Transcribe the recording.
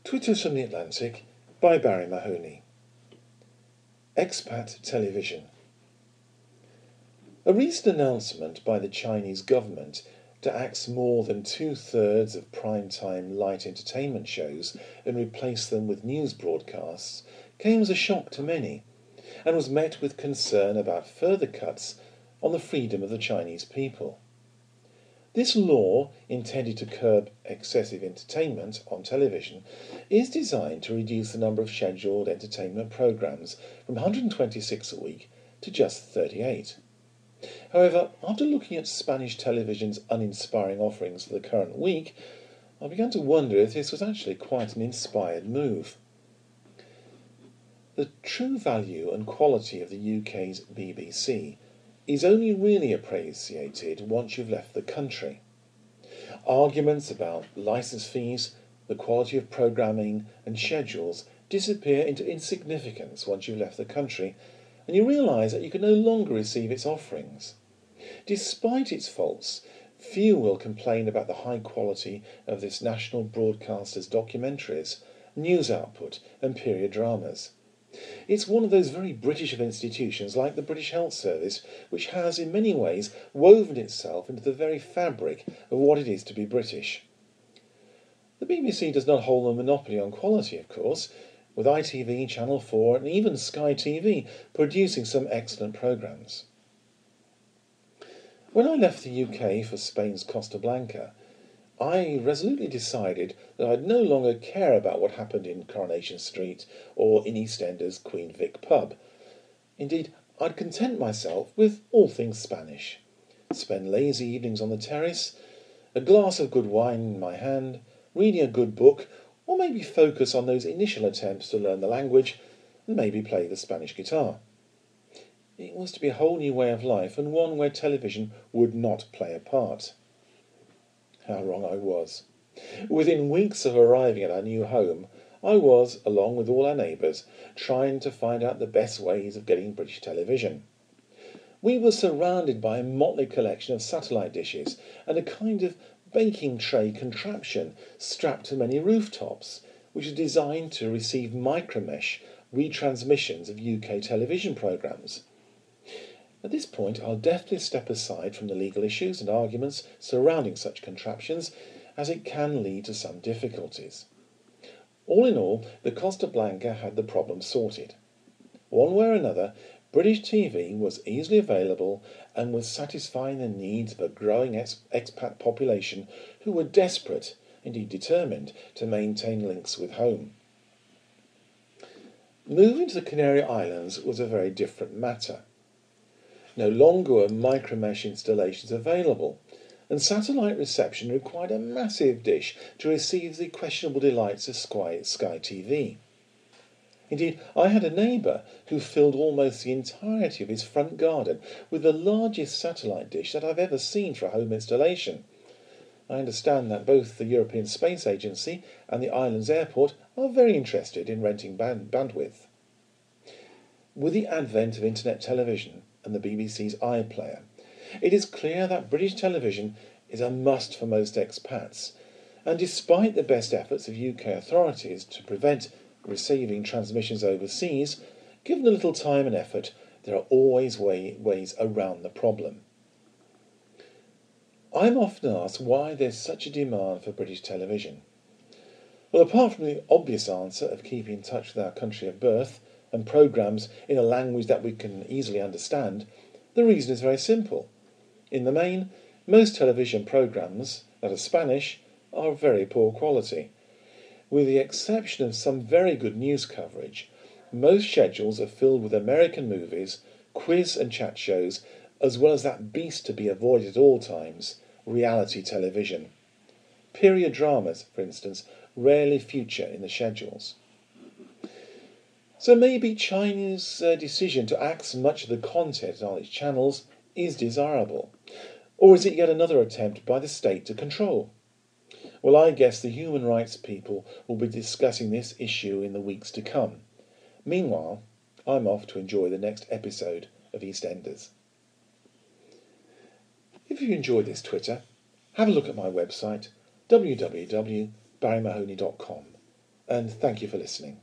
Twitters from the Atlantic by Barrie Mahoney. Expat television. A recent announcement by the Chinese government to axe more than 2/3 of prime-time light entertainment shows and replace them with news broadcasts came as a shock to many and was met with concern about further cuts on the freedom of the Chinese people. This law, intended to curb excessive entertainment on television, is designed to reduce the number of scheduled entertainment programmes from 126 a week to just 38. However, after looking at Spanish television's uninspiring offerings for the current week, I began to wonder if this was actually quite an inspired move. The true value and quality of the UK's BBC is only really appreciated once you've left the country. Arguments about licence fees, the quality of programming and schedules disappear into insignificance once you've left the country and you realise that you can no longer receive its offerings. Despite its faults, few will complain about the high quality of this national broadcaster's documentaries, news output and period dramas. It's one of those very British of institutions like the British Health Service, which has in many ways woven itself into the very fabric of what it is to be British. The BBC does not hold a monopoly on quality, of course, with ITV, Channel 4 and even Sky TV producing some excellent programmes. When I left the UK for Spain's Costa Blanca, I resolutely decided that I'd no longer care about what happened in Coronation Street or in EastEnders' Queen Vic pub. Indeed, I'd content myself with all things Spanish, spend lazy evenings on the terrace, a glass of good wine in my hand, reading a good book, or maybe focus on those initial attempts to learn the language and maybe play the Spanish guitar. It was to be a whole new way of life and one where television would not play a part. How wrong I was. Within weeks of arriving at our new home, I was, along with all our neighbours, trying to find out the best ways of getting British television. We were surrounded by a motley collection of satellite dishes and a kind of baking tray contraption strapped to many rooftops, which is designed to receive micromesh retransmissions of UK television programmes. At this point, I'll definitely step aside from the legal issues and arguments surrounding such contraptions, as it can lead to some difficulties. All in all, the Costa Blanca had the problem sorted. One way or another, British TV was easily available and was satisfying the needs of a growing expat population who were desperate, indeed determined, to maintain links with home. Moving to the Canary Islands was a very different matter. No longer were micromesh installations available, and satellite reception required a massive dish to receive the questionable delights of Sky TV. Indeed, I had a neighbour who filled almost the entirety of his front garden with the largest satellite dish that I've ever seen for a home installation. I understand that both the European Space Agency and the island's airport are very interested in renting bandwidth. With the advent of internet television and the BBC's iPlayer, it is clear that British television is a must for most expats, and despite the best efforts of UK authorities to prevent receiving transmissions overseas, given a little time and effort, there are always ways around the problem. I'm often asked why there's such a demand for British television. Well, apart from the obvious answer of keeping in touch with our country of birth and programmes in a language that we can easily understand, the reason is very simple. In the main, most television programmes that are Spanish are of very poor quality. With the exception of some very good news coverage, most schedules are filled with American movies, quiz and chat shows, as well as that beast to be avoided at all times, reality television. Period dramas, for instance, rarely feature in the schedules. So maybe China's decision to axe much of the content on its channels is desirable. Or is it yet another attempt by the state to control? Well, I guess the human rights people will be discussing this issue in the weeks to come. Meanwhile, I'm off to enjoy the next episode of EastEnders. If you enjoyed this Twitter, have a look at my website, www.barriemahoney.com, and thank you for listening.